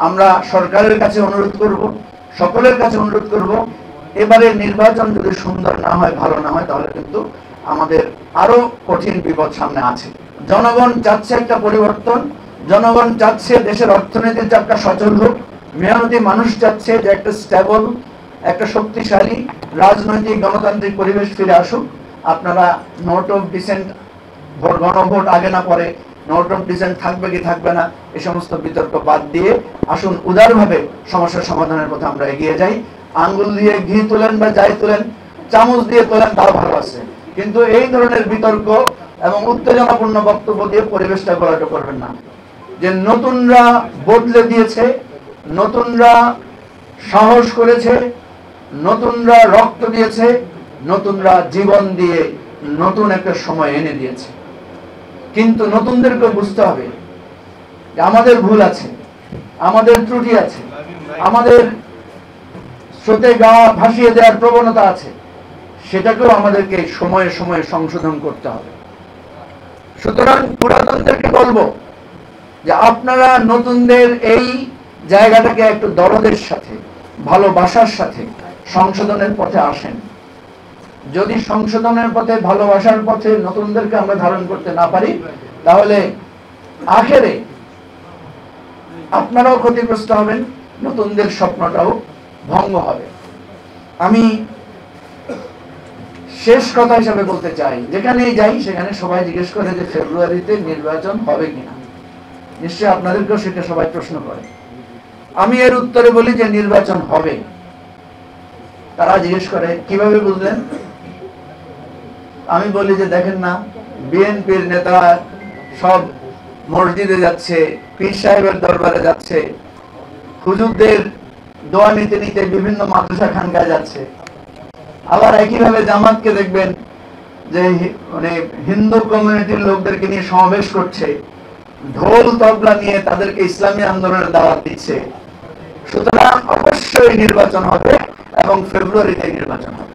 আমরা সরকারের কাছে অনুরোধ করব, সকলের কাছে অনুরোধ করব, এবারের নির্বাচন যদি সুন্দর না হয়, ভালো না হয়, তাহলে কিন্তু আমাদের আরো কঠিন বিপদ সামনে আছে। জনগণ চাচ্ছে একটা পরিবর্তন, জনগণ চাচ্ছে দেশের অর্থনীতির চাপটা সচল হোক, মেহনতি মানুষ চাচ্ছে যে একটা স্টেবল, একটা শক্তিশালী রাজনৈতিক গণতান্ত্রিক পরিবেশ ফিরে আসুক। আপনারা নোট অফ ডিসেন্ট, গণভোট আগে না পরে, নোট অফ ডিসেন্ট থাকবে কি থাকবে না, এই সমস্ত বিতর্ক বাদ দিয়ে আসুন উদারভাবে সমস্যার সমাধানের পথে আমরা এগিয়ে যাই। আঙ্গুল দিয়ে ঘি তোলেন বা যাই তোলেন, চামচ দিয়ে তোলেন, তাও ভালো আছে, কিন্তু এই ধরনের বিতর্ক এবং উত্তেজনাপূর্ণ বক্তব্য দিয়ে পরিবেশটা গড়াটো করবেন না। যে নতুনরা বদলে দিয়েছে, নতুনরা সাহস করেছে, নতুনরা রক্ত দিয়েছে, নতুনরা জীবন দিয়ে নতুন একটা সময় এনে দিয়েছে। কিন্তু নতুনদেরকে বুঝতে হবে যে আমাদের ভুল আছে, আমাদের ত্রুটি আছে, আমাদের স্রোতে গা ভাসিয়ে দেওয়ার প্রবণতা আছে, সেটাকেও আমাদেরকে সময়ে সময়ে সংশোধন করতে হবে। সুতরাং পুরাতনদেরকে বলবো যে আপনারা নতুনদের এই জায়গাটাকে একটু দরদের সাথে, ভালোবাসার সাথে সংশোধনের পথে আসেন। যদি সংশোধনের পথে, ভালোবাসার পথে নতুনদেরকে আমরা ধারণ করতে না পারি, তাহলে আখেরে আপনারাও ক্ষতিগ্রস্ত হবেন, নতুনদের স্বপ্নটাও ভঙ্গ হবে। আমি শেষ কথা হিসাবে বলতে চাই, যেখানেই যাই সেখানে সবাই জিজ্ঞেস করে যে ফেব্রুয়ারিতে নির্বাচন হবে কিনা। নিশ্চয়ই আপনাদেরকেও সেটা সবাই প্রশ্ন করে। আমি এর উত্তরে বলি যে নির্বাচন হবে। তারা জিজ্ঞেস করে কিভাবে বুঝলেন? আমি বলি যে দেখেন না, বিএনপির নেতারা সব মসজিদে যাচ্ছে, পীর সাহেবের দরবারে যাচ্ছে, হুজুরদের দোয়া নিতে নিতে বিভিন্ন মাদ্রাসা খানকায় যাচ্ছে। আবার একইভাবে জামাতকে দেখবেন যে মানে হিন্দু কমিউনিটির লোকদেরকে নিয়ে সমাবেশ করছে, ঢোল তবলা নিয়ে তাদেরকে ইসলামী আন্দোলনের দাওয়াত দিচ্ছে। সুতরাং অবশ্যই নির্বাচন হবে এবং ফেব্রুয়ারিতে নির্বাচন হবে।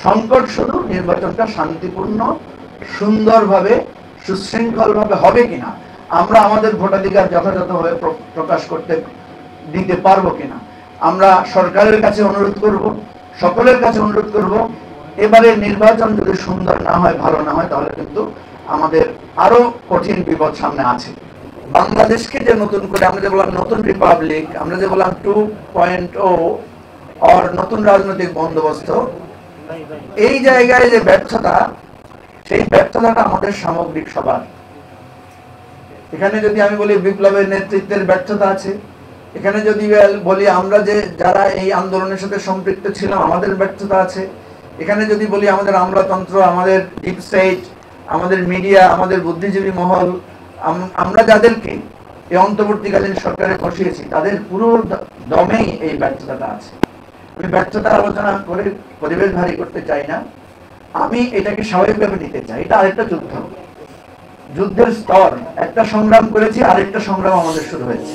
সংকট শুধু নির্বাচনটা শান্তিপূর্ণ, সুন্দরভাবে, সুশৃঙ্খলভাবে হবে কিনা, আমরা আমাদের ভোটাধিকার যথাযথভাবে প্রকাশ করতে দিতে পারবো কিনা। আমরা সরকারের কাছে অনুরোধ করব, সকলের কাছে অনুরোধ করব, এবারের নির্বাচন যদি সুন্দর না হয়, ভালো না হয়, তাহলে কিন্তু আমাদের আরো কঠিন বিপদ সামনে আছে। বাংলাদেশকে যে নতুন করে আমরা যে বললাম নতুন রিপাবলিক, আমরা যে বললাম 2.0 আর নতুন রাজনৈতিক বন্দোবস্ত, এই জায়গায় যে ব্যর্থতা, সেই ব্যর্থতাটা আমাদের সামগ্রিক সবার। এখানে যদি আমি বলি বিপ্লবের নেতৃত্বের ব্যর্থতা আছে, এখানে যদি বলি আমরা যে যারা এই আন্দোলনের সাথে সম্পৃক্ত ছিলাম আমাদের ব্যর্থতা আছে, এখানে যদি বলি আমাদের আমলাতন্ত্র, আমাদের ডিপ স্টেট, আমাদের মিডিয়া, আমাদের বুদ্ধিজীবী মহল, আমরা যাদেরকে এই অন্তর্বর্তীকালীন সরকারে বসিয়েছি, তাদের পুরো দমেই এই ব্যর্থতাটা আছে। আমি ব্যর্থতার আলোচনা করে পরিবেশ ভারী করতে চাই না, আমি এটাকে স্বাভাবিকভাবে নিতে চাই। এটা আরেকটা যুদ্ধ, যুদ্ধের স্তর, একটা সংগ্রাম করেছি, আরেকটা সংগ্রাম আমাদের শুরু হয়েছে।